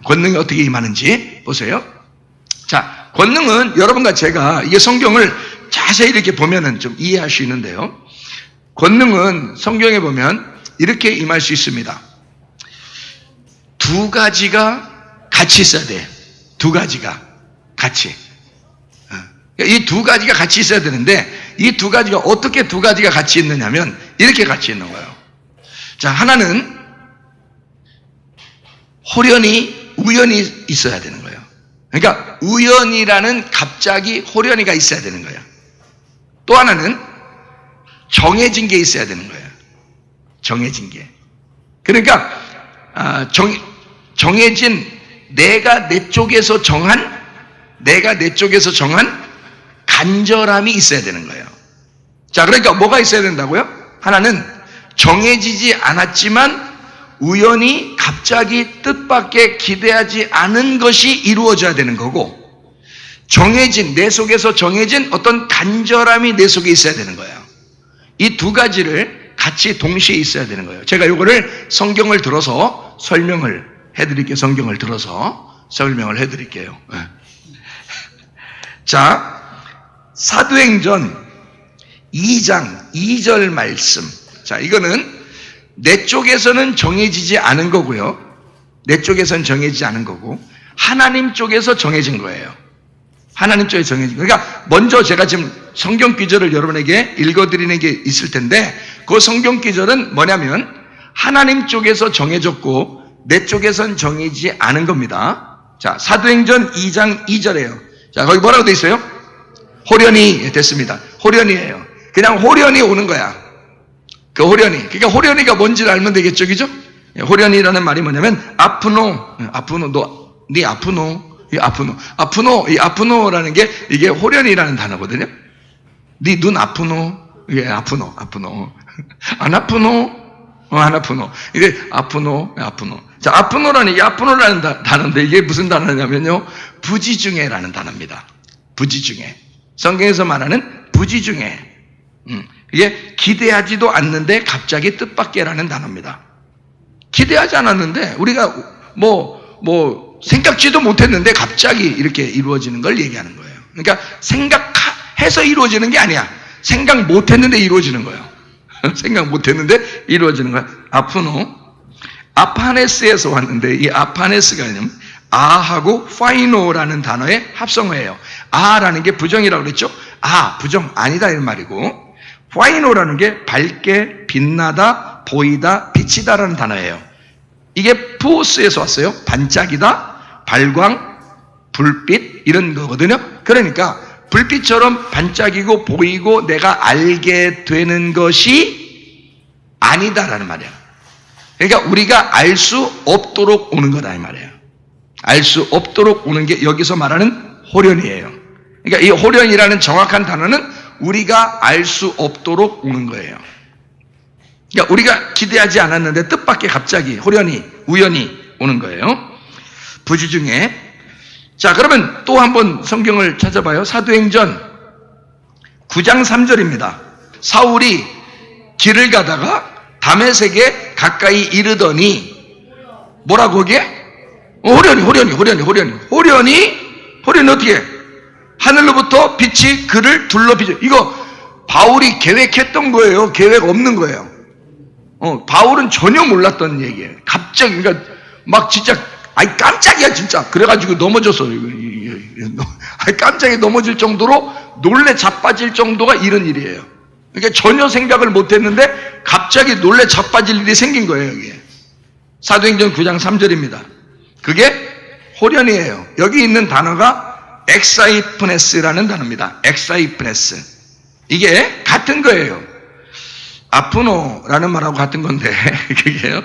권능이 어떻게 임하는지 보세요. 자, 권능은 여러분과 제가 이게 성경을 자세히 이렇게 보면은 좀 이해할 수 있는데요. 권능은 성경에 보면 이렇게 임할 수 있습니다. 두 가지가 같이 있어야 돼. 두 가지가 같이. 이 두 가지가 같이 있어야 되는데 이 두 가지가 어떻게 두 가지가 같이 있느냐면 이렇게 같이 있는 거예요. 자, 하나는 호련히, 우연히 있어야 되는 거예요. 그러니까 우연이라는 갑자기 호련히가 있어야 되는 거예요. 또 하나는 정해진 게 있어야 되는 거예요. 정해진 게. 그러니까 정해진 내가 내 쪽에서 정한 간절함이 있어야 되는 거예요. 자, 그러니까 뭐가 있어야 된다고요? 하나는 정해지지 않았지만 우연히 갑자기 뜻밖의 기대하지 않은 것이 이루어져야 되는 거고, 내 속에서 정해진 어떤 간절함이 내 속에 있어야 되는 거예요. 이 두 가지를 같이 동시에 있어야 되는 거예요. 제가 이거를 성경을 들어서 설명을 해드릴게요. 설명을 해드릴게요. 자, 사도행전 2장 2절 말씀. 자, 이거는 내 쪽에서는 정해지지 않은 거고요. 내 쪽에서는 정해지지 않은 거고, 하나님 쪽에서 정해진 거예요. 하나님 쪽에 정해진 거예요. 그러니까 먼저 제가 지금 성경 구절을 여러분에게 읽어드리는 게 있을 텐데, 그 성경 구절은 뭐냐면 하나님 쪽에서 정해졌고 내 쪽에선 정해지지 않은 겁니다. 자, 사도행전 2장 2절이에요. 자, 거기 뭐라고 돼 있어요? 호련히 됐습니다. 호련히예요. 그냥 호련히 오는 거야. 그 호련히. 그러니까 호련히가 뭔지를 알면 되겠죠, 그죠? 호련히라는 말이 뭐냐면 아프노, 네 아프노, 이 아프노라는 게 이게 호련히라는 단어거든요. 네 눈 아프노, 이게 아프노. 안 아프노, 안 아프노. 이게 아프노. 자, 아프노라는 단어인데 이게 무슨 단어냐면요, 부지중해라는 단어입니다. 부지중해. 성경에서 말하는 부지중해. 이게 기대하지도 않는데 갑자기 뜻밖에라는 단어입니다. 기대하지 않았는데 우리가 생각지도 못했는데 갑자기 이렇게 이루어지는 걸 얘기하는 거예요. 그러니까 생각해서 이루어지는 게 아니야. 생각 못했는데 이루어지는 거예요. 생각 못했는데 이루어지는 거야. 아프노. 아파네스에서 왔는데 이 아파네스가 아하고 파이노라는 단어의 합성어예요. 아라는 게 부정이라고 그랬죠. 부정 아니다 이런 말이고, 파이노라는 게 밝게 빛나다, 보이다, 비치다라는 단어예요. 이게 포스에서 왔어요. 반짝이다, 발광, 불빛 이런 거거든요. 그러니까 불빛처럼 반짝이고 보이고 내가 알게 되는 것이 아니다라는 말이야. 그러니까 우리가 알 수 없도록 오는 거다 이 말이에요. 알 수 없도록 오는 게 여기서 말하는 호련이에요. 그러니까 이 호련이라는 정확한 단어는 우리가 알 수 없도록 오는 거예요. 그러니까 우리가 기대하지 않았는데 뜻밖의 갑자기 호련히, 우연히 오는 거예요. 부지중해. 자, 그러면 또 한번 성경을 찾아봐요. 사도행전 9장 3절입니다. 사울이 길을 가다가 다메섹에 가까이 이르더니 뭐라고 거기에? 호련히 어떻게 해? 하늘로부터 빛이 그를 둘러비죠. 이거 바울이 계획했던 거예요. 계획 없는 거예요. 바울은 전혀 몰랐던 얘기예요. 갑자기, 그러니까 막 진짜 깜짝이야 진짜. 그래가지고 넘어졌어. 깜짝이 넘어질 정도로 놀래 자빠질 정도가 이런 일이에요. 그러니까 전혀 생각을 못했는데 갑자기 놀래 자빠질 일이 생긴 거예요. 여기에 사도행전 9장 3절입니다. 그게 호련이에요. 여기 있는 단어가 엑사이프네스라는 단어입니다. 엑사이프네스. 이게 같은 거예요. 아프노라는 말하고 같은 건데 그게요.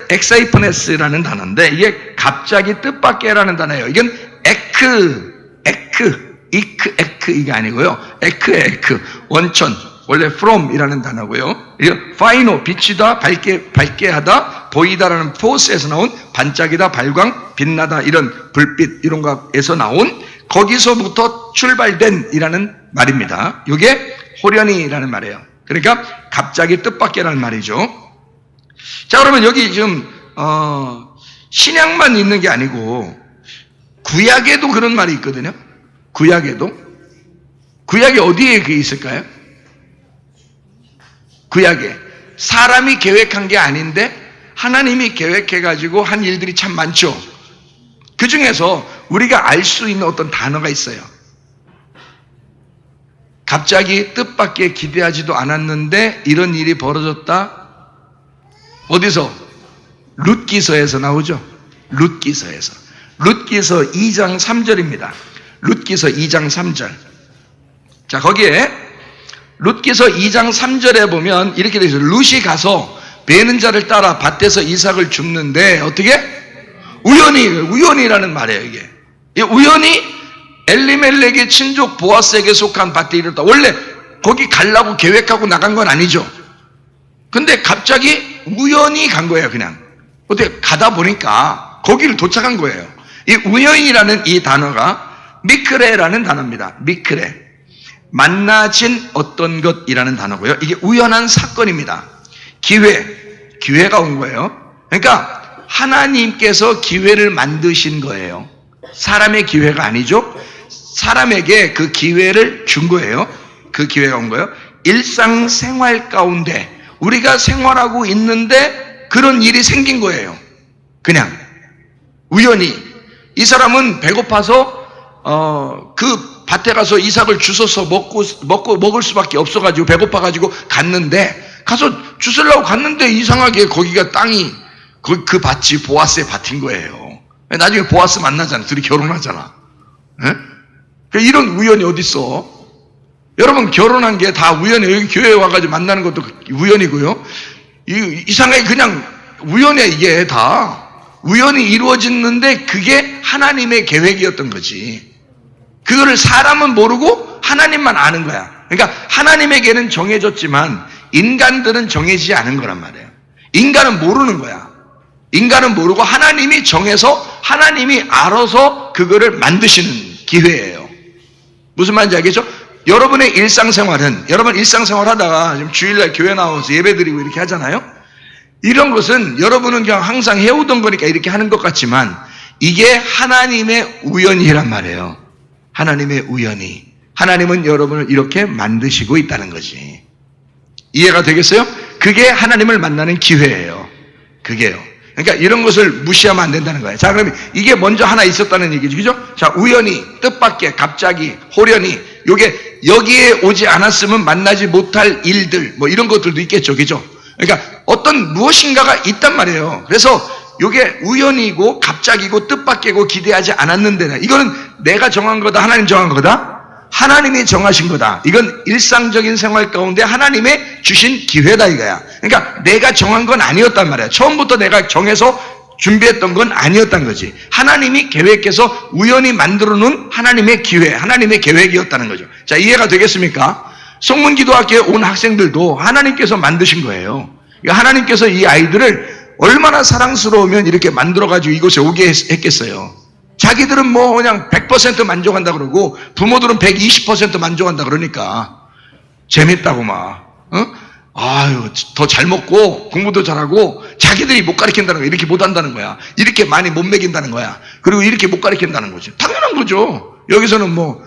엑사이프네스라는 단어인데 이게 갑자기 뜻밖에라는 단어예요. 이건 이크 이게 아니고요. 에크 원천 원래 from이라는 단어고요. 파이노 빛이다, 밝게 하다, 보이다라는 포스에서 나온 반짝이다, 발광, 빛나다 이런 불빛 이런 거에서 나온 거기서부터 출발된이라는 말입니다. 이게 호련히라는 말이에요. 그러니까 갑자기 뜻밖에라는 말이죠. 자, 그러면 여기 지금 신약만 있는 게 아니고 구약에도 그런 말이 있거든요. 구약에 어디에 그게 있을까요? 구약에 사람이 계획한 게 아닌데 하나님이 계획해가지고 한 일들이 참 많죠. 그 중에서 우리가 알 수 있는 어떤 단어가 있어요. 갑자기 뜻밖의 기대하지도 않았는데 이런 일이 벌어졌다. 어디서? 룻기서에서 나오죠. 룻기서 2장 3절입니다. 룻기서 2장 3절. 자, 거기에 룻기서 2장 3절에 보면 이렇게 되어 있어요. 룻이 가서 베는 자를 따라 밭에서 이삭을 줍는데 어떻게? 우연이라는 말이에요. 이게 우연히 엘리멜렉의 친족 보아스에게 속한 밭에 이르렀다. 원래 거기 가려고 계획하고 나간 건 아니죠. 근데 갑자기 우연히 간 거예요. 그냥 어떻게 가다 보니까 거기를 도착한 거예요. 이 우연이라는 이 단어가 미크레라는 단어입니다. 미크레, 만나진 어떤 것이라는 단어고요. 이게 우연한 사건입니다. 기회가 온 거예요. 그러니까 하나님께서 기회를 만드신 거예요. 사람의 기회가 아니죠. 사람에게 그 기회를 준 거예요. 그 기회가 온 거예요. 일상생활 가운데 우리가 생활하고 있는데 그런 일이 생긴 거예요. 그냥 우연히. 이 사람은 배고파서 그 밭에 가서 이삭을 주워서 먹을 수밖에 없어가지고 배고파가지고 가서 주스려고 갔는데 이상하게 거기가 땅이 그 밭이 보아스의 밭인 거예요. 나중에 보아스 만나잖아. 둘이 결혼하잖아. 이런 우연이 어딨어? 여러분, 결혼한 게 다 우연이에요. 여기 교회에 와가지고 만나는 것도 우연이고요. 이상하게 그냥 우연이야. 이게 다 우연히 이루어졌는데 그게 하나님의 계획이었던 거지. 그거를 사람은 모르고 하나님만 아는 거야. 그러니까 하나님에게는 정해졌지만 인간들은 정해지지 않은 거란 말이에요. 인간은 모르는 거야. 인간은 모르고 하나님이 정해서 하나님이 알아서 그거를 만드시는 기회예요. 무슨 말인지 알겠죠? 여러분의 일상생활은, 여러분 일상생활 하다가 지금 주일날 교회 나와서 예배드리고 이렇게 하잖아요. 이런 것은 여러분은 그냥 항상 해오던 거니까 이렇게 하는 것 같지만 이게 하나님의 우연이란 말이에요. 하나님의 우연이. 하나님은 여러분을 이렇게 만드시고 있다는 거지. 이해가 되겠어요? 그게 하나님을 만나는 기회예요. 그게요. 그러니까 이런 것을 무시하면 안 된다는 거예요. 자, 그러면 이게 먼저 하나 있었다는 얘기죠. 그죠? 자, 우연히, 뜻밖의, 갑자기, 호련히, 요게 여기에 오지 않았으면 만나지 못할 일들, 뭐 이런 것들도 있겠죠. 그죠? 그러니까 어떤 무엇인가가 있단 말이에요. 그래서 요게 우연이고, 갑자기고, 뜻밖이고, 기대하지 않았는데, 이거는 내가 정한 거다, 하나님 정한 거다? 하나님이 정하신 거다. 이건 일상적인 생활 가운데 하나님의 주신 기회다 이거야. 그러니까 내가 정한 건 아니었단 말이야. 처음부터 내가 정해서 준비했던 건 아니었단 거지. 하나님이 계획해서 우연히 만들어 놓은 하나님의 기회, 하나님의 계획이었다는 거죠. 자, 이해가 되겠습니까? 성문기도학교에 온 학생들도 하나님께서 만드신 거예요. 하나님께서 이 아이들을 얼마나 사랑스러우면 이렇게 만들어가지고 이곳에 오게 했겠어요. 자기들은 뭐 그냥 100% 만족한다 그러고 부모들은 120% 만족한다 그러니까 재밌다고 막 아유 더 잘 먹고 공부도 잘하고 자기들이 못 가르친다는 거야. 이렇게 못 한다는 거야. 이렇게 많이 못 먹인다는 거야. 그리고 이렇게 못 가르친다는 거지. 당연한 거죠. 여기서는 뭐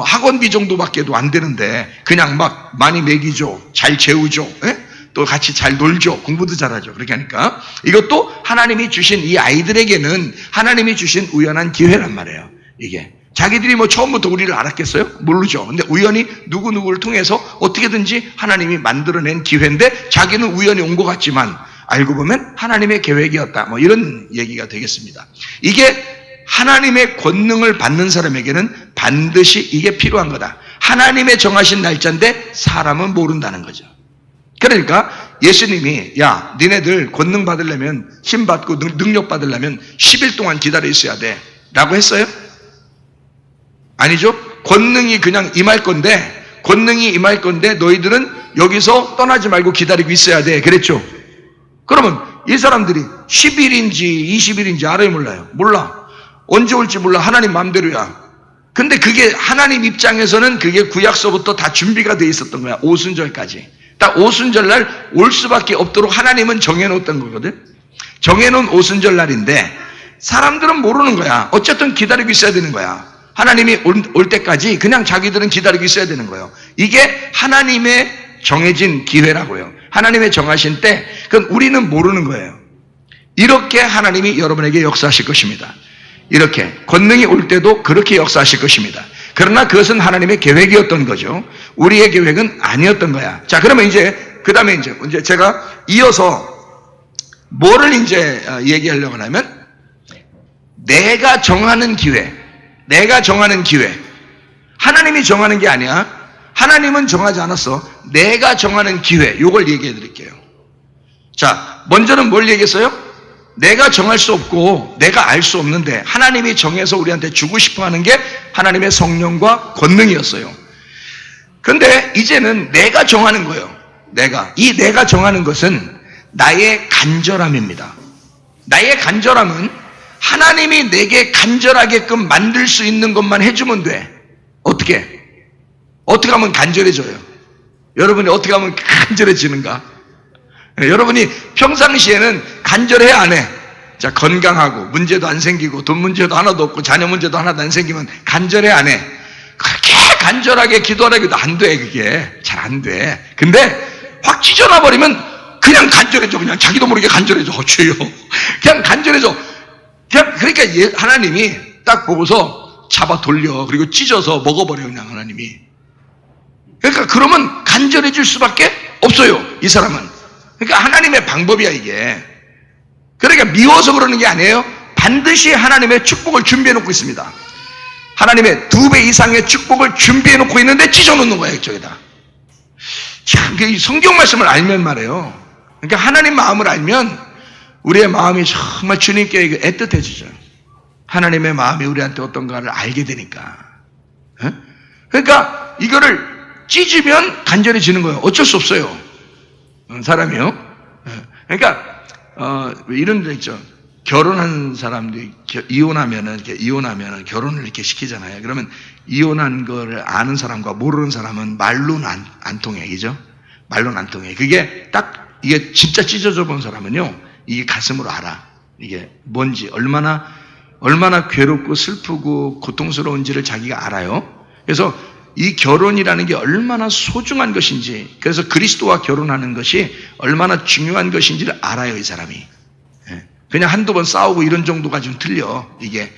학원비 정도밖에도 안 되는데 그냥 막 많이 먹이죠. 잘 재우죠. 에? 또 같이 잘 놀죠. 공부도 잘하죠. 그렇게 하니까 이것도 하나님이 주신 이 아이들에게는 하나님이 주신 우연한 기회란 말이에요. 이게 자기들이 뭐 처음부터 우리를 알았겠어요? 모르죠. 근데 우연히 누구누구를 통해서 어떻게든지 하나님이 만들어낸 기회인데 자기는 우연히 온 것 같지만 알고 보면 하나님의 계획이었다. 뭐 이런 얘기가 되겠습니다. 이게 하나님의 권능을 받는 사람에게는 반드시 이게 필요한 거다. 하나님의 정하신 날짜인데 사람은 모른다는 거죠. 그러니까 예수님이 야 니네들 권능 받으려면 힘 받고 능력 받으려면 10일 동안 기다려 있어야 돼 라고 했어요? 아니죠. 권능이 그냥 임할 건데 너희들은 여기서 떠나지 말고 기다리고 있어야 돼 그랬죠. 그러면 이 사람들이 10일인지 20일인지 알아요 몰라요? 몰라. 언제 올지 몰라. 하나님 마음대로야. 근데 그게 하나님 입장에서는 그게 구약서부터 다 준비가 돼 있었던 거야. 오순절까지. 딱 오순절날 올 수밖에 없도록 하나님은 정해놓았던 거거든. 정해놓은 오순절날인데 사람들은 모르는 거야. 어쨌든 기다리고 있어야 되는 거야. 하나님이 올 때까지 그냥 자기들은 기다리고 있어야 되는 거예요. 이게 하나님의 정해진 기회라고요. 하나님의 정하신 때, 그건 우리는 모르는 거예요. 이렇게 하나님이 여러분에게 역사하실 것입니다. 이렇게 권능이 올 때도 그렇게 역사하실 것입니다. 그러나 그것은 하나님의 계획이었던 거죠. 우리의 계획은 아니었던 거야. 자, 그러면 그 다음에 이제 제가 이어서 뭐를 이제 얘기하려고 하면, 내가 정하는 기회. 하나님이 정하는 게 아니야. 하나님은 정하지 않았어. 내가 정하는 기회. 요걸 얘기해 드릴게요. 자, 먼저는 뭘 얘기했어요? 내가 정할 수 없고 내가 알 수 없는데 하나님이 정해서 우리한테 주고 싶어 하는 게 하나님의 성령과 권능이었어요. 근데 이제는 내가 정하는 거예요. 내가 정하는 것은 나의 간절함입니다. 나의 간절함은 하나님이 내게 간절하게끔 만들 수 있는 것만 해주면 돼. 어떻게 하면 간절해져요? 여러분이 어떻게 하면 간절해지는가? 여러분이 평상시에는 간절해 안 해? 자, 건강하고 문제도 안 생기고 돈 문제도 하나도 없고 자녀 문제도 하나도 안 생기면 간절해 안 해? 그렇게 간절하게 기도하라고 안 돼. 그게 잘 안 돼. 근데 확 찢어놔 버리면 그냥 간절해져. 그냥 자기도 모르게 간절해져. 주여. 그냥 간절해져. 그러니까 하나님이 딱 보고서 잡아 돌려. 그리고 찢어서 먹어버려. 그냥 하나님이. 그러니까 그러면 간절해질 수밖에 없어요. 이 사람은. 그러니까 하나님의 방법이야 이게. 그러니까 미워서 그러는 게 아니에요. 반드시 하나님의 축복을 준비해 놓고 있습니다. 하나님의 2배 이상의 축복을 준비해 놓고 있는데 찢어놓는 거예요. 이쪽에다. 참, 이 성경 말씀을 알면 말이에요. 그러니까 하나님 마음을 알면 우리의 마음이 정말 주님께 애틋해지죠. 하나님의 마음이 우리한테 어떤가를 알게 되니까. 그러니까 이거를 찢으면 간절해지는 거예요. 어쩔 수 없어요. 사람이요. 그러니까 이런 데 있죠. 결혼한 사람들이 이혼하면은 결혼을 이렇게 시키잖아요. 그러면 이혼한 거를 아는 사람과 모르는 사람은 말로는 안 통해, 그죠? 말로는 안 통해. 그게 딱 이게 진짜 찢어져 본 사람은요, 이게 가슴으로 알아. 이게 뭔지 얼마나 괴롭고 슬프고 고통스러운지를 자기가 알아요. 그래서 이 결혼이라는 게 얼마나 소중한 것인지, 그래서 그리스도와 결혼하는 것이 얼마나 중요한 것인지를 알아요, 이 사람이. 그냥 한두 번 싸우고 이런 정도가 좀 틀려. 이게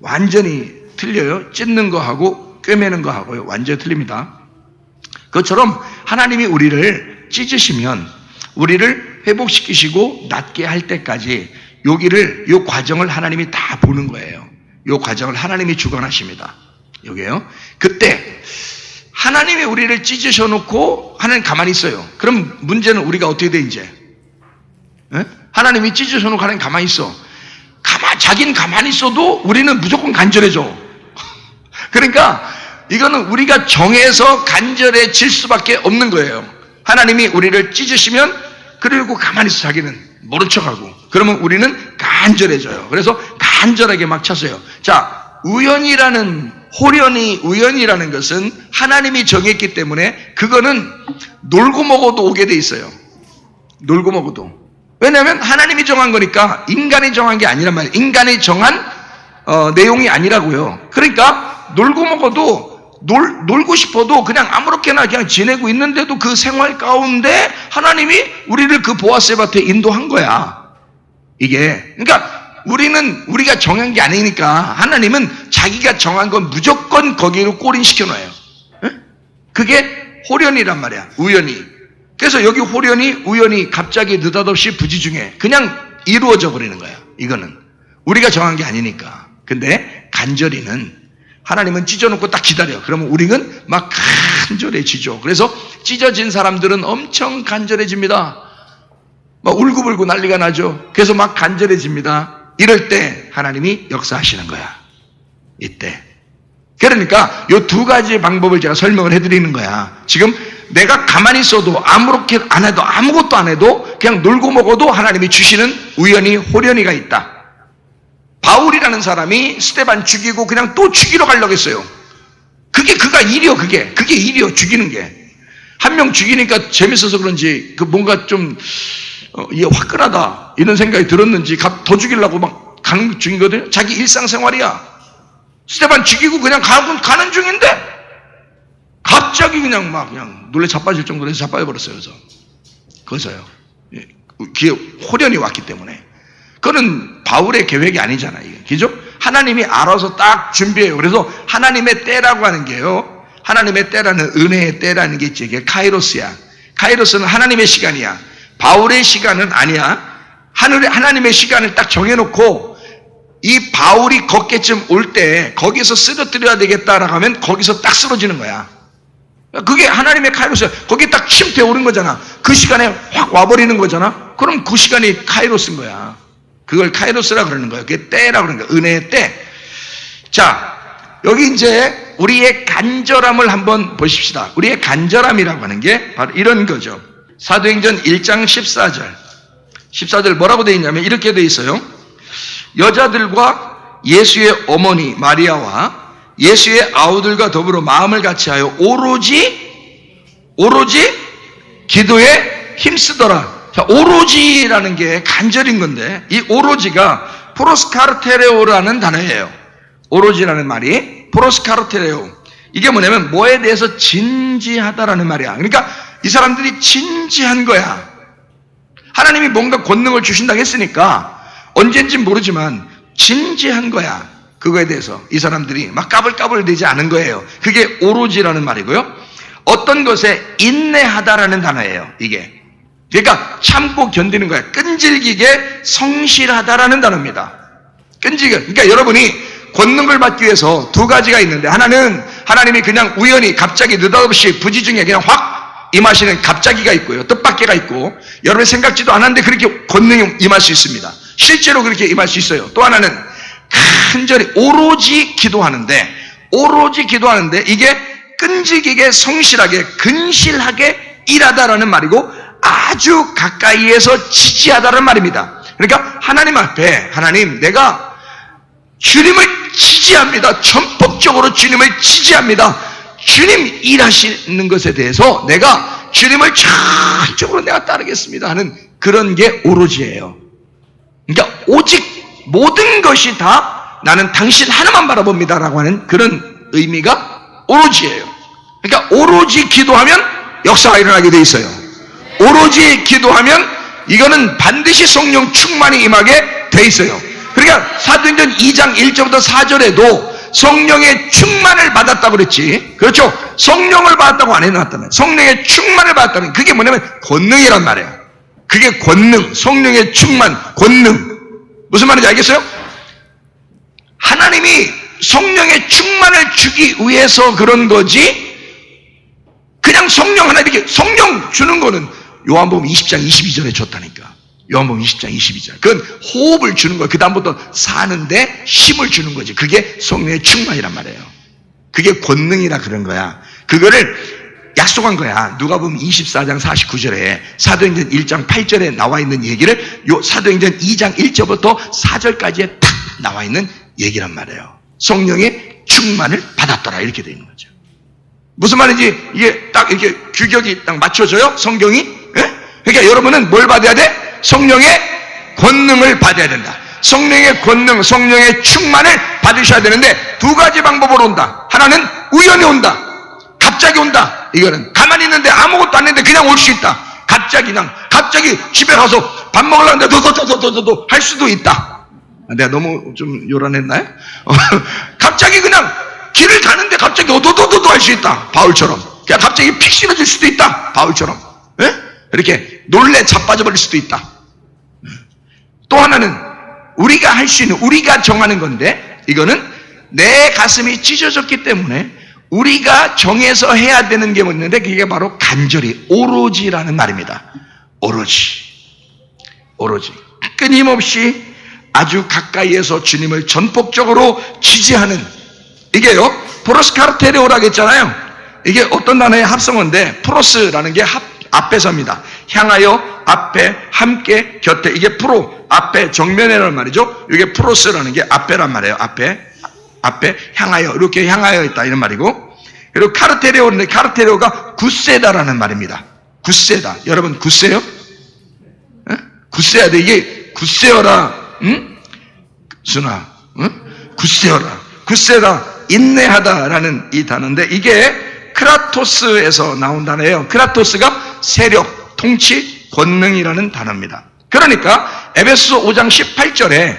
완전히 틀려요. 찢는 거하고 꿰매는 거하고요. 완전히 틀립니다. 그것처럼 하나님이 우리를 찢으시면 우리를 회복시키시고 낫게 할 때까지 요 과정을 하나님이 다 보는 거예요. 요 과정을 하나님이 주관하십니다. 요게요. 그때 하나님이 우리를 찢으셔 놓고 하나님 가만히 있어요. 그럼 문제는 우리가 어떻게 돼 이제? 하나님이 찢으셔 놓고 하나님 가만히 있어. 자기는 가만히 있어도 우리는 무조건 간절해져. 그러니까 이거는 우리가 정해서 간절해질 수밖에 없는 거예요. 하나님이 우리를 찢으시면 그리고 가만히 있어. 자기는 모른 척하고. 그러면 우리는 간절해져요. 그래서 간절하게 막 찼어요. 자, 우연이라는 것은 하나님이 정했기 때문에 그거는 놀고 먹어도 오게 돼 있어요. 놀고 먹어도. 왜냐하면 하나님이 정한 거니까 인간이 정한 게 아니란 말이에요. 인간이 정한 내용이 아니라고요. 그러니까 놀고 먹어도 놀고 싶어도 그냥 아무렇게나 그냥 지내고 있는데도 그 생활 가운데 하나님이 우리를 그 보아스의 밭에 인도한 거야. 이게. 그러니까 우리가 정한 게 아니니까 하나님은 자기가 정한 건 무조건 거기로 꼬린시켜놔요. 그게 호련이란 말이야. 우연히. 그래서 여기 호련이, 우연히 갑자기 느닷없이 부지중에 그냥 이루어져 버리는 거야. 이거는. 우리가 정한 게 아니니까. 근데 간절히는 하나님은 찢어놓고 딱 기다려. 그러면 우리는 막 간절해지죠. 그래서 찢어진 사람들은 엄청 간절해집니다. 막 울고불고 난리가 나죠. 그래서 막 간절해집니다. 이럴 때 하나님이 역사하시는 거야. 이때. 그러니까 이 두 가지 방법을 제가 설명을 해드리는 거야. 지금 내가 가만히 있어도 아무것도 안 해도 그냥 놀고 먹어도 하나님이 주시는 우연히 호련이가 있다. 바울이라는 사람이 스데반 죽이고 그냥 또 죽이러 가려고 했어요. 그가 일이요. 그게 일이요. 죽이는 게. 한 명 죽이니까 재밌어서 그런지 뭔가 좀 이게 화끈하다 이런 생각이 들었는지 더 죽이려고 막 가는 중이거든요. 자기 일상생활이야. 스데반 죽이고 그냥 가는 중인데 갑자기 그냥 막 그냥 놀래 자빠질 정도로 해서 자빠져버렸어요. 거기서요. 그게 호련이 왔기 때문에. 그거는 바울의 계획이 아니잖아요. 그죠? 하나님이 알아서 딱 준비해요. 그래서 하나님의 때라고 하는 게요. 하나님의 때라는 은혜의 때라는 게 있지. 이게 카이로스야. 카이로스는 하나님의 시간이야. 바울의 시간은 아니야. 하나님의 시간을 딱 정해놓고 이 바울이 걷게쯤 올 때 거기서 쓰러뜨려야 되겠다라고 하면 거기서 딱 쓰러지는 거야. 그게 하나님의 카이로스야. 거기에 딱 침투해 오른 거잖아. 그 시간에 확 와버리는 거잖아. 그럼 그 시간이 카이로스인 거야. 그걸 카이로스라 그러는 거예요. 그게 때라고 그러는 거예요. 은혜의 때. 자, 여기 이제 우리의 간절함을 한번 보십시다. 우리의 간절함이라고 하는 게 바로 이런 거죠. 사도행전 1장 14절 뭐라고 되어 있냐면 이렇게 되어 있어요. 여자들과 예수의 어머니 마리아와 예수의 아우들과 더불어 마음을 같이하여 오로지 기도에 힘쓰더라. 자, 오로지라는 게 간절인 건데 이 오로지가 프로스카르테레오라는 단어예요. 오로지라는 말이 프로스카르테레오. 이게 뭐냐면 뭐에 대해서 진지하다라는 말이야. 그러니까 이 사람들이 진지한 거야. 하나님이 뭔가 권능을 주신다고 했으니까 언젠지 모르지만 진지한 거야. 그거에 대해서 이 사람들이 막 까불까불대지 않은 거예요. 그게 오로지라는 말이고요. 어떤 것에 인내하다라는 단어예요. 이게. 그러니까 참고 견디는 거야. 끈질기게 성실하다라는 단어입니다. 그러니까 여러분이 권능을 받기 위해서 두 가지가 있는데 하나는 하나님이 그냥 우연히 갑자기 느닷없이 부지중에 그냥 확 임하시는 갑자기가 있고요. 뜻밖에가 있고 여러분이 생각지도 않았는데 그렇게 권능이 임할 수 있습니다. 실제로 그렇게 임할 수 있어요. 또 하나는 간절히 오로지 기도하는데 이게 끈질기게 성실하게 근실하게 일하다라는 말이고 아주 가까이에서 지지하다는 말입니다. 그러니까 하나님 앞에 하나님 내가 주님을 지지합니다. 전폭적으로 주님을 지지합니다. 주님 일하시는 것에 대해서 내가 주님을 전적으로 내가 따르겠습니다 하는 그런 게 오로지예요. 그러니까 오직 모든 것이 다 나는 당신 하나만 바라봅니다라고 하는 그런 의미가 오로지예요. 그러니까 오로지 기도하면 역사가 일어나게 돼 있어요. 오로지 기도하면 이거는 반드시 성령 충만이 임하게 돼 있어요. 그러니까 사도행전 2장 1절부터 4절에도 성령의 충만을 받았다고 그랬지. 그렇죠? 성령을 받았다고 안 해놨다면 성령의 충만을 받았다면 그게 뭐냐면 권능이란 말이에요. 그게 권능, 성령의 충만, 권능. 무슨 말인지 알겠어요? 하나님이 성령의 충만을 주기 위해서 그런 거지 그냥 성령 하나 이렇게 성령 주는 거는 요한복음 20장 22절에 줬다니까. 요한복음 20장 22절. 그건 호흡을 주는 거예요. 그 다음부터 사는데 힘을 주는 거지. 그게 성령의 충만이란 말이에요. 그게 권능이라 그런 거야. 그거를 약속한 거야. 누가복음 24장 49절에 사도행전 1장 8절에 나와 있는 얘기를 요 사도행전 2장 1절부터 4절까지에 탁 나와 있는 얘기란 말이에요. 성령의 충만을 받았더라 이렇게 되어 있는 거죠. 무슨 말인지 이게 딱 이렇게 규격이 딱 맞춰져요? 성경이? 예? 그러니까 여러분은 뭘 받아야 돼? 성령의 권능을 받아야 된다. 성령의 권능, 성령의 충만을 받으셔야 되는데 두 가지 방법으로 온다. 하나는 우연히 온다. 갑자기 온다. 이거는 가만히 있는데 아무것도 안 했는데 그냥 올 수 있다. 갑자기 집에 가서 밥 먹으려고 하는데 도도도도도도 할 수도 있다. 내가 너무 좀 요란했나요? 갑자기 그냥 길을 가는데 갑자기 도도도도 할 수 있다. 바울처럼. 그냥 갑자기 픽 쓰러질 수도 있다. 바울처럼. 예? 이렇게 놀래 자빠져 버릴 수도 있다. 또 하나는 우리가 할 수 있는, 우리가 정하는 건데 이거는 내 가슴이 찢어졌기 때문에 우리가 정해서 해야 되는 게 뭐였는데 그게 바로 간절히 오로지라는 말입니다. 오로지 끊임없이 아주 가까이에서 주님을 전폭적으로 지지하는 이게요 프로스카르테레오라고 했잖아요. 이게 어떤 단어의 합성어인데 프로스라는 게 앞에서입니다. 향하여, 앞에, 함께, 곁에. 이게 프로, 앞에, 정면이라는 말이죠. 이게 프로스라는 게 앞에란 말이에요. 앞에, 향하여, 이렇게 향하여 있다 이런 말이고. 그리고 카르테레오인데 카르테레오가 굳세다라는 말입니다. 굳세다. 여러분 굳세요? 굳세야 돼. 이게 굳세어라. 응? 순아, 굳세어라. 굳세다, 인내하다라는 이 단어인데 이게 크라토스에서 나온 단어예요. 크라토스가 세력, 통치, 권능이라는 단어입니다. 그러니까 에베소서 5장 18절에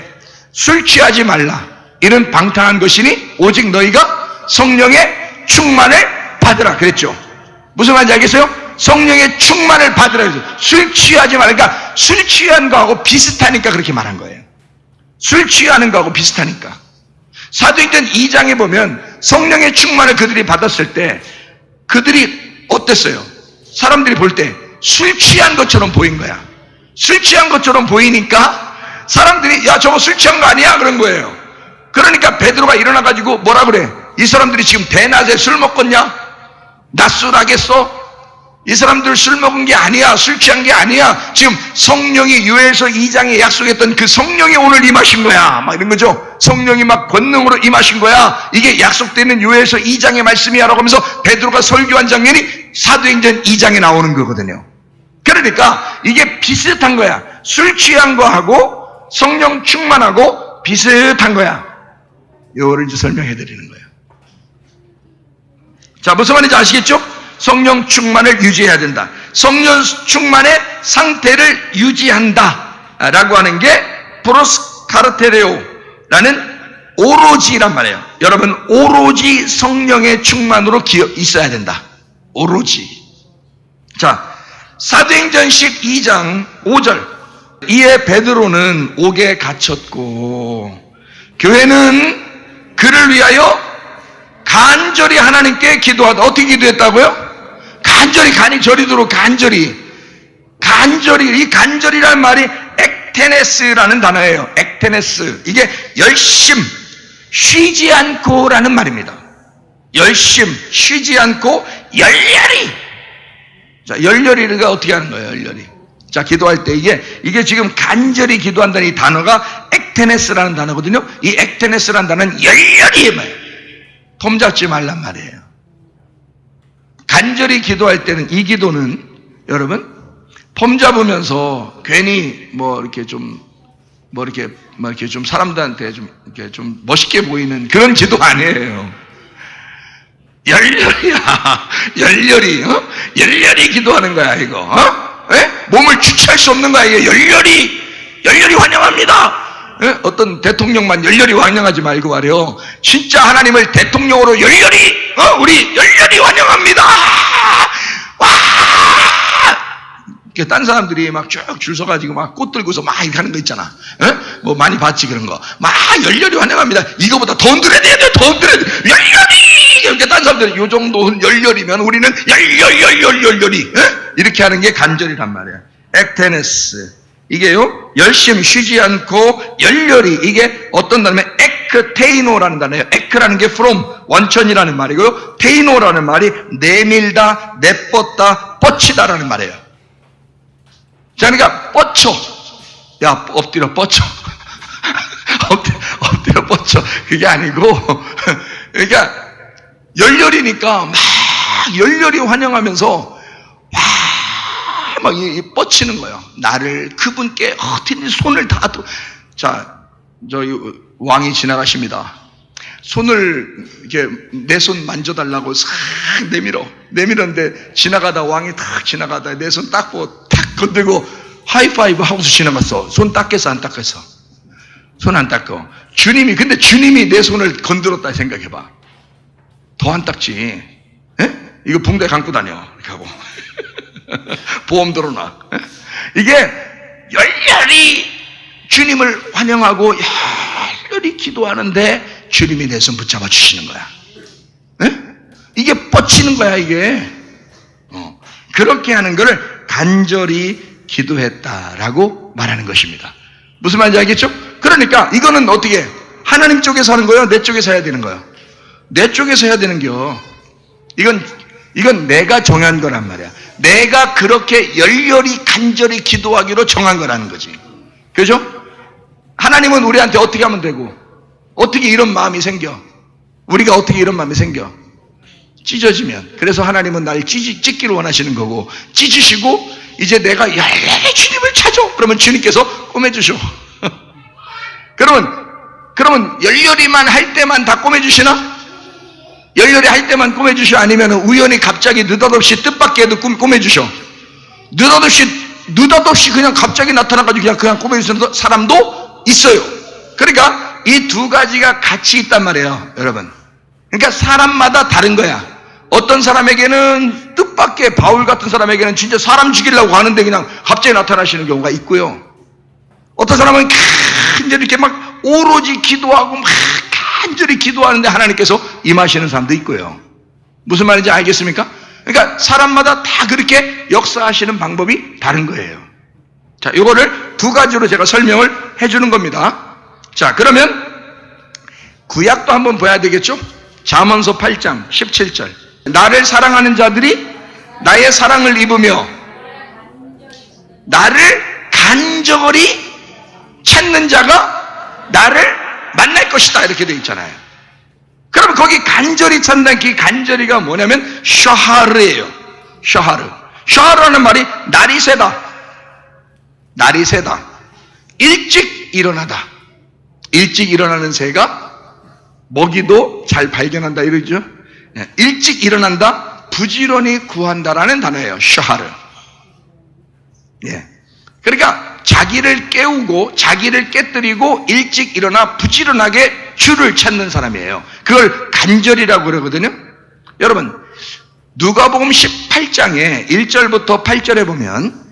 술 취하지 말라. 이는 방탕한 것이니 오직 너희가 성령의 충만을 받으라 그랬죠. 무슨 말인지 알겠어요? 성령의 충만을 받으라 그랬죠. 술 취하지 말라. 그러니까 술 취한 거하고 비슷하니까 그렇게 말한 거예요. 술 취하는 거하고 비슷하니까. 사도행전 2장에 보면 성령의 충만을 그들이 받았을 때 그들이 어땠어요? 사람들이 볼 때 술 취한 것처럼 보인 거야. 술 취한 것처럼 보이니까 사람들이 야 저거 술 취한 거 아니야? 그런 거예요. 그러니까 베드로가 일어나가지고 뭐라 그래? 이 사람들이 지금 대낮에 술 먹겠냐? 낮술하겠어? 이 사람들 술 먹은 게 아니야. 술 취한 게 아니야. 지금 성령이 요엘서 2장에 약속했던 그 성령이 오늘 임하신 거야. 막 이런 거죠. 성령이 막 권능으로 임하신 거야. 이게 약속되는 요엘서 2장의 말씀이야 라고 하면서 베드로가 설교한 장면이 사도행전 2장에 나오는 거거든요. 그러니까 이게 비슷한 거야. 술 취한 거하고 성령 충만하고 비슷한 거야. 요거를 이제 설명해 드리는 거예요. 자, 무슨 말인지 아시겠죠? 성령 충만을 유지해야 된다. 성령 충만의 상태를 유지한다 라고 하는 게 프로스카르테레오라는 오로지란 말이에요. 여러분, 오로지 성령의 충만으로 있어야 된다. 오로지. 자, 사도행전 12장 5절. 이에 베드로는 옥에 갇혔고 교회는 그를 위하여 간절히 하나님께 기도하다. 어떻게 기도했다고요? 간절히, 간이 저리도록 간절히. 이 간절이라는 말이 액테네스라는 단어예요. 액테네스. 이게 열심, 쉬지 않고라는 말입니다. 열심, 쉬지 않고 열렬히. 자, 열렬히가 어떻게 하는 거예요? 열렬히. 자, 기도할 때 이게 지금 간절히 기도한다는 이 단어가 액테네스라는 단어거든요. 이 액테네스라는 단어는 열렬히 말이에요. 폼 잡지 말란 말이에요. 간절히 기도할 때는 이 기도는 여러분 폼 잡으면서 괜히 이렇게 좀 사람들한테 이렇게 좀 멋있게 보이는 그런 기도 아니에요. 열렬히야. 열렬히 기도하는 거야 이거. 몸을 주체할 수 없는 거야 이게. 열렬히 환영합니다. 어떤 대통령만 열렬히 환영하지 말고 말이요. 진짜 하나님을 대통령으로 우리 열렬히 환영합니다. 와! 이렇게 딴 사람들이 막 쭉 줄 서가지고 막 꽃 들고서 막 이렇게 하는 거 있잖아. 뭐 많이 봤지 그런 거. 막 열렬히 환영합니다. 이거보다 더 흔들어야 돼요. 열렬히! 이렇게 딴 사람들이 요 정도 열렬이면 우리는 열렬히. 이렇게 하는 게 간절이란 말이야. 액테네스. 이게요, 열심히 쉬지 않고 열렬히, 이게 어떤 단어면 에크테이노라는 단어예요. 에크라는 게 from, 원천이라는 말이고요. 테이노라는 말이 내밀다, 내뻗다, 뻗치다라는 말이에요. 자, 그러니까 뻗쳐. 야, 엎드려 뻗쳐. 엎드려 뻗쳐. 그게 아니고, 그러니까 열렬이니까 막 열렬히 환영하면서 막 뻗치는 거예요. 나를 그분께 어떻게 손을 다 자, 저희 왕이 지나가십니다. 손을 이렇게 내 손 만져달라고 싹 내밀었는데 지나가다 왕이 탁 지나가다 내 손 딱 보고 탁 건들고 하이파이브 하고서 지나갔어. 손 닦겠어 안 닦겠어? 손 안 닦어. 근데 주님이 내 손을 건드렸다 생각해봐. 더 안 닦지. 이거 붕대 감고 다녀 이렇게 하고. 보험 들어놔. 이게 열렬히 주님을 환영하고 열렬히 기도하는데 주님이 내 손 붙잡아 주시는 거야. 이게 뻗치는 거야 이게. 그렇게 하는 것을 간절히 기도했다라고 말하는 것입니다. 무슨 말인지 알겠죠? 그러니까 이거는 어떻게 하나님 쪽에서 하는 거예요? 내 쪽에서 해야 되는 거예요? 내 쪽에서 해야 되는 겨. 이건 내가 정한 거란 말이야. 내가 그렇게 열렬히 간절히 기도하기로 정한 거라는 거지. 그죠? 하나님은 우리한테 어떻게 하면 되고, 어떻게 이런 마음이 생겨? 우리가 어떻게 이런 마음이 생겨? 찢어지면. 그래서 하나님은 날 찢기를 원하시는 거고, 찢으시고 이제 내가 열렬히 주님을 찾아. 그러면 주님께서 꼬매주셔. 그러면 그러면 열렬히만 할 때만 다 꼬매주시나? 열렬히 할 때만 꼬매주셔? 아니면 우연히 갑자기 느닷없이 뜻밖에도 꼬매주셔? 느닷없이 그냥 갑자기 나타나가지고 그냥 꼬매주시는 사람도 있어요. 그러니까 이 두 가지가 같이 있단 말이에요, 여러분. 그러니까 사람마다 다른 거야. 어떤 사람에게는 뜻밖의 바울 같은 사람에게는 진짜 사람 죽이려고 하는데 그냥 갑자기 나타나시는 경우가 있고요. 어떤 사람은 간절히 이렇게 막 오로지 기도하고 막 간절히 기도하는데 하나님께서 임하시는 사람도 있고요. 무슨 말인지 알겠습니까? 그러니까 사람마다 다 그렇게 역사하시는 방법이 다른 거예요. 자, 이거를 두 가지로 제가 설명을 해주는 겁니다. 자, 그러면 구약도 한번 봐야 되겠죠? 잠언서 8장 17절. 나를 사랑하는 자들이 나의 사랑을 입으며 나를 간절히 찾는 자가 나를 만날 것이다, 이렇게 되어 있잖아요. 그럼 거기 간절히 찾는다는 그 간절히가 뭐냐면 샤하르예요. 샤하르라는 말이 날이 새다, 일찍 일어나다. 일찍 일어나는 새가 먹이도 잘 발견한다, 이러죠. 일찍 일어난다, 부지런히 구한다라는 단어예요. 샤하르. 예. 그러니까 자기를 깨우고 자기를 깨뜨리고 일찍 일어나 부지런하게 주를 찾는 사람이에요. 그걸 간절이라고 그러거든요. 여러분, 누가복음 18장에 1절부터 8절에 보면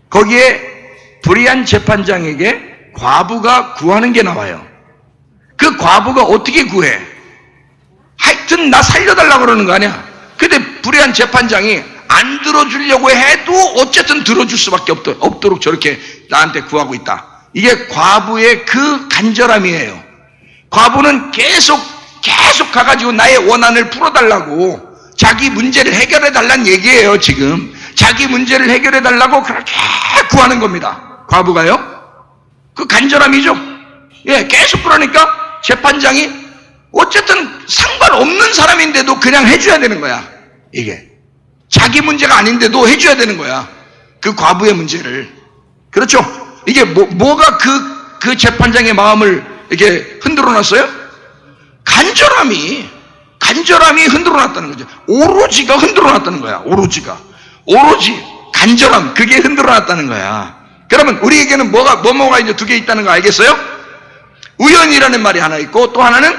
거기에 불의한 재판장에게 과부가 구하는 게 나와요. 그 과부가 어떻게 구해? 하여튼 나 살려달라고 그러는 거 아니야. 근데 불의한 재판장이 안 들어주려고 해도 어쨌든 들어줄 수밖에 없도록 저렇게 나한테 구하고 있다. 이게 과부의 그 간절함이에요. 과부는 계속 가가지고 나의 원한을 풀어달라고, 자기 문제를 해결해달라는 얘기예요. 지금 자기 문제를 해결해달라고 그렇게 구하는 겁니다. 과부가요. 그 간절함이죠. 예, 계속 그러니까 재판장이 어쨌든 상관없는 사람인데도 그냥 해줘야 되는 거야. 이게 자기 문제가 아닌데도 해줘야 되는 거야, 그 과부의 문제를. 그렇죠? 이게 뭐가 그 재판장의 마음을 이렇게 흔들어 놨어요? 간절함이 흔들어 놨다는 거죠. 오로지가 흔들어 놨다는 거야. 오로지 간절함, 그게 흔들어 놨다는 거야. 그러면 우리에게는 뭐가 이제 두 개 있다는 거 알겠어요? 우연이라는 말이 하나 있고 또 하나는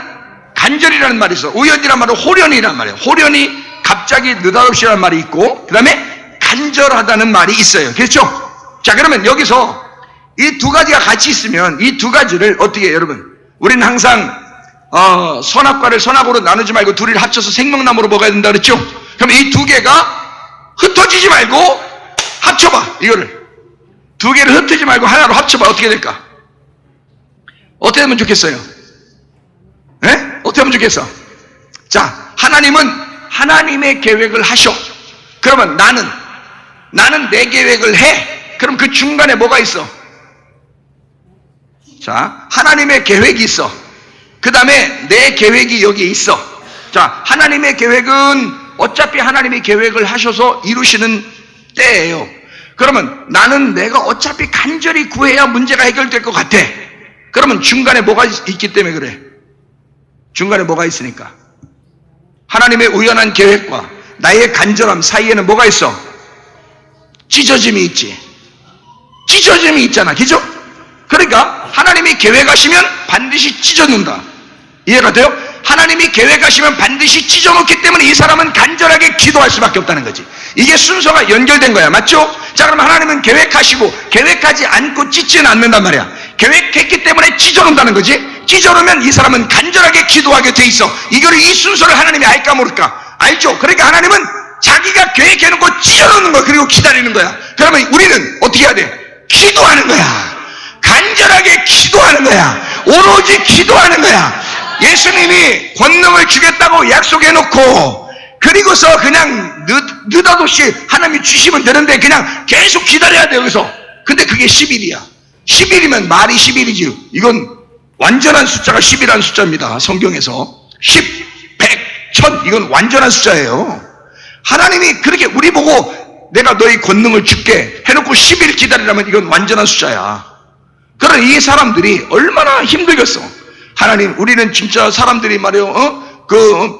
간절이라는 말이 있어. 우연이라는 말은 호련이라는 말이에요. 호련이 갑자기 느닷없이라는 말이 있고, 그 다음에 간절하다는 말이 있어요. 그렇죠? 자, 그러면 여기서 이 두 가지가 같이 있으면 이 두 가지를 어떻게 해요, 여러분? 우리는 항상 선악과를 선악으로 나누지 말고 둘을 합쳐서 생명나무로 먹어야 된다 그랬죠? 그럼 이 두 개가 흩어지지 말고 합쳐봐. 이거를 두 개를 흩어지지 말고 하나로 합쳐봐. 어떻게 될까? 어떻게 하면 좋겠어요? 예? 어떻게 하면 좋겠어? 자, 하나님은 하나님의 계획을 하셔. 그러면 나는 내 계획을 해. 그럼 그 중간에 뭐가 있어? 자, 하나님의 계획이 있어. 그 다음에 내 계획이 여기에 있어. 자, 하나님의 계획은 어차피 하나님이 계획을 하셔서 이루시는 때예요. 그러면 나는 내가 어차피 간절히 구해야 문제가 해결될 것 같아. 그러면 중간에 뭐가 있기 때문에 그래. 중간에 뭐가 있으니까. 하나님의 우연한 계획과 나의 간절함 사이에는 뭐가 있어? 찢어짐이 있지. 찢어짐이 있잖아. 그죠? 그러니까 하나님이 계획하시면 반드시 찢어놓는다. 이해가 돼요? 하나님이 계획하시면 반드시 찢어놓기 때문에 이 사람은 간절하게 기도할 수밖에 없다는 거지. 이게 순서가 연결된 거야. 맞죠? 자, 그럼 하나님은 계획하시고 계획하지 않고 찢지는 않는단 말이야. 계획했기 때문에 찢어놓는다는 거지. 찢어놓으면 이 사람은 간절하게 기도하게 돼 있어. 이 순서를 하나님이 알까 모를까? 알죠? 그러니까 하나님은 자기가 계획해놓고 찢어놓는 거야. 그리고 기다리는 거야. 그러면 우리는 어떻게 해야 돼? 기도하는 거야. 간절하게 기도하는 거야. 오로지 기도하는 거야. 예수님이 권능을 주겠다고 약속해놓고 그리고서 그냥 느닷없이 하나님이 주시면 되는데 그냥 계속 기다려야 돼, 여기서. 근데 그게 10일이야. 10일이면 말이 10일이지. 이건 완전한 숫자가 10이라는 숫자입니다. 성경에서 10, 100, 1000 이건 완전한 숫자예요. 하나님이 그렇게 우리 보고 내가 너희 권능을 줄게 해놓고 10일 기다리라면 이건 완전한 숫자야. 그러나 이 사람들이 얼마나 힘들겠어. 하나님, 우리는 진짜 사람들이 말이요,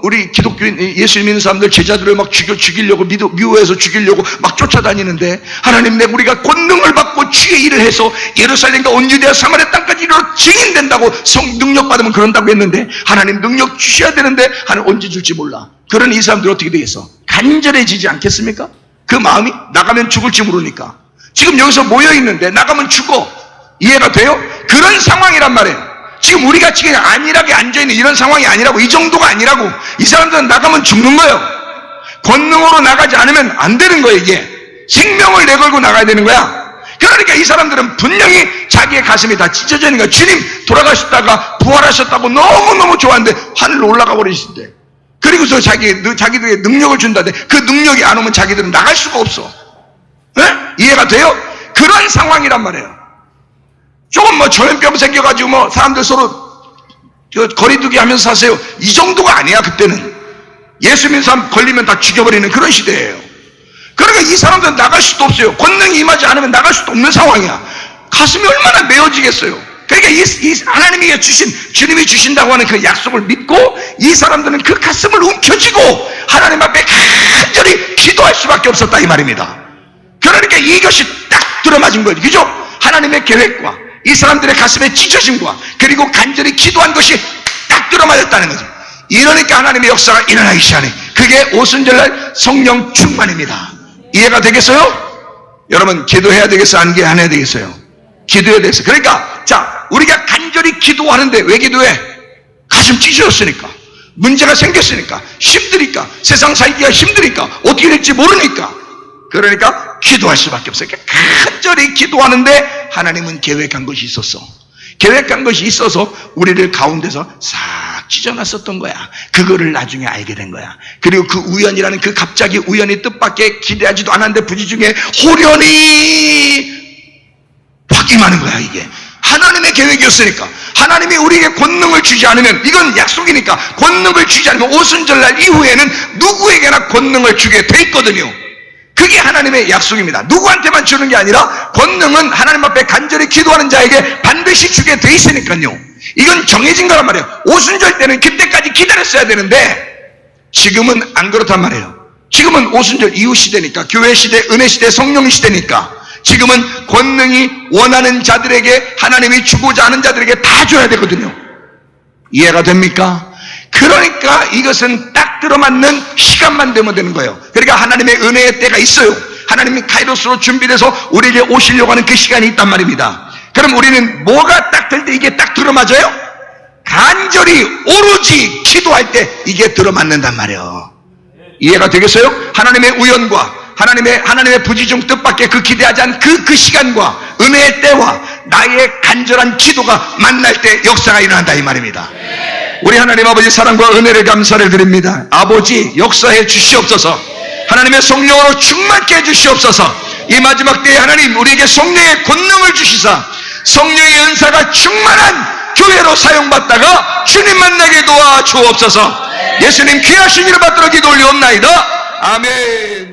우리 기독교인, 예수 믿는 사람들, 제자들을 막 죽이려고, 미워해서 죽이려고 막 쫓아다니는데, 하나님, 우리가 권능을 받고 주의 일을 해서 예루살렘과 온 유대와 사마리아 땅까지 이르러 증인된다고 능력 받으면 그런다고 했는데, 하나님 능력 주셔야 되는데, 하나님 언제 줄지 몰라. 그런 이 사람들 어떻게 되겠어? 간절해지지 않겠습니까? 그 마음이 나가면 죽을지 모르니까. 지금 여기서 모여있는데 나가면 죽어. 이해가 돼요? 그런 상황이란 말이에요. 지금 우리가 지금 안일하게 앉아있는 이런 상황이 아니라고, 이 정도가 아니라고. 이 사람들은 나가면 죽는 거예요. 권능으로 나가지 않으면 안 되는 거예요. 이게 생명을 내걸고 나가야 되는 거야. 그러니까 이 사람들은 분명히 자기의 가슴이 다 찢어져 있는 거야. 주님 돌아가셨다가 부활하셨다고 너무너무 좋아하는데 하늘로 올라가 버리신대. 그리고서 자기들에게 능력을 준다는데 그 능력이 안 오면 자기들은 나갈 수가 없어. 네? 이해가 돼요? 그런 상황이란 말이에요. 조금 전염병 생겨가지고 사람들 서로 거리두기 하면서 사세요. 이 정도가 아니야. 그때는 예수 믿는 사람 걸리면 다 죽여버리는 그런 시대예요. 그러니까 이 사람들은 나갈 수도 없어요. 권능이 임하지 않으면 나갈 수도 없는 상황이야. 가슴이 얼마나 메어지겠어요. 그러니까 이 하나님이 주님이 주신다고 하는 그 약속을 믿고 이 사람들은 그 가슴을 움켜쥐고 하나님 앞에 간절히 기도할 수밖에 없었다 이 말입니다. 그러니까 이것이 딱 들어맞은 거예요. 그죠? 하나님의 계획과 이 사람들의 가슴에 찢어짐과 그리고 간절히 기도한 것이 딱 들어맞았다는 거죠. 이러니까 하나님의 역사가 일어나기 시작해. 그게 오순절날 성령 충만입니다. 이해가 되겠어요? 여러분 기도해야 되겠어요? 안 해야 되겠어요? 기도해야 되겠어요. 그러니까 우리가 간절히 기도하는데 왜 기도해? 가슴 찢어졌으니까, 문제가 생겼으니까, 힘드니까, 세상 살기가 힘드니까, 어떻게 될지 모르니까. 그러니까 기도할 수밖에 없어요. 간절히 기도하는데 하나님은 계획한 것이 있었어. 계획한 것이 있어서 우리를 가운데서 싹 찢어놨었던 거야. 그거를 나중에 알게 된 거야. 그리고 그 우연이라는 그 갑자기 우연히 뜻밖의 기대하지도 않았는데 부지 중에 호련히 확 임하는 거야. 이게 하나님의 계획이었으니까. 하나님이 우리에게 권능을 주지 않으면, 이건 약속이니까 권능을 주지 않으면 오순절날 이후에는 누구에게나 권능을 주게 돼 있거든요. 그게 하나님의 약속입니다. 누구한테만 주는 게 아니라 권능은 하나님 앞에 간절히 기도하는 자에게 반드시 주게 돼 있으니까요. 이건 정해진 거란 말이에요. 오순절 때는 그때까지 기다렸어야 되는데 지금은 안 그렇단 말이에요. 지금은 오순절 이후 시대니까, 교회 시대, 은혜 시대, 성령 시대니까 지금은 권능이 원하는 자들에게, 하나님이 주고자 하는 자들에게 다 줘야 되거든요. 이해가 됩니까? 그러니까 이것은 딱 들어맞는 시간만 되면 되는 거예요. 그러니까 하나님의 은혜의 때가 있어요. 하나님이 카이로스로 준비돼서 우리에게 오시려고 하는 그 시간이 있단 말입니다. 그럼 우리는 뭐가 딱 될 때 이게 딱 들어맞아요? 간절히 오로지 기도할 때 이게 들어맞는단 말이에요. 이해가 되겠어요? 하나님의 우연과 하나님의 부지중 뜻밖의 그 기대하지 않은 그 시간과 은혜의 때와 나의 간절한 기도가 만날 때 역사가 일어난다 이 말입니다. 우리 하나님 아버지 사랑과 은혜를 감사를 드립니다. 아버지 역사해 주시옵소서. 하나님의 성령으로 충만케 해 주시옵소서. 이 마지막 때에 하나님 우리에게 성령의 권능을 주시사 성령의 은사가 충만한 교회로 사용받다가 주님 만나게 도와주옵소서. 예수님 귀하신 이름 받들어 기도 올리옵나이다. 아멘.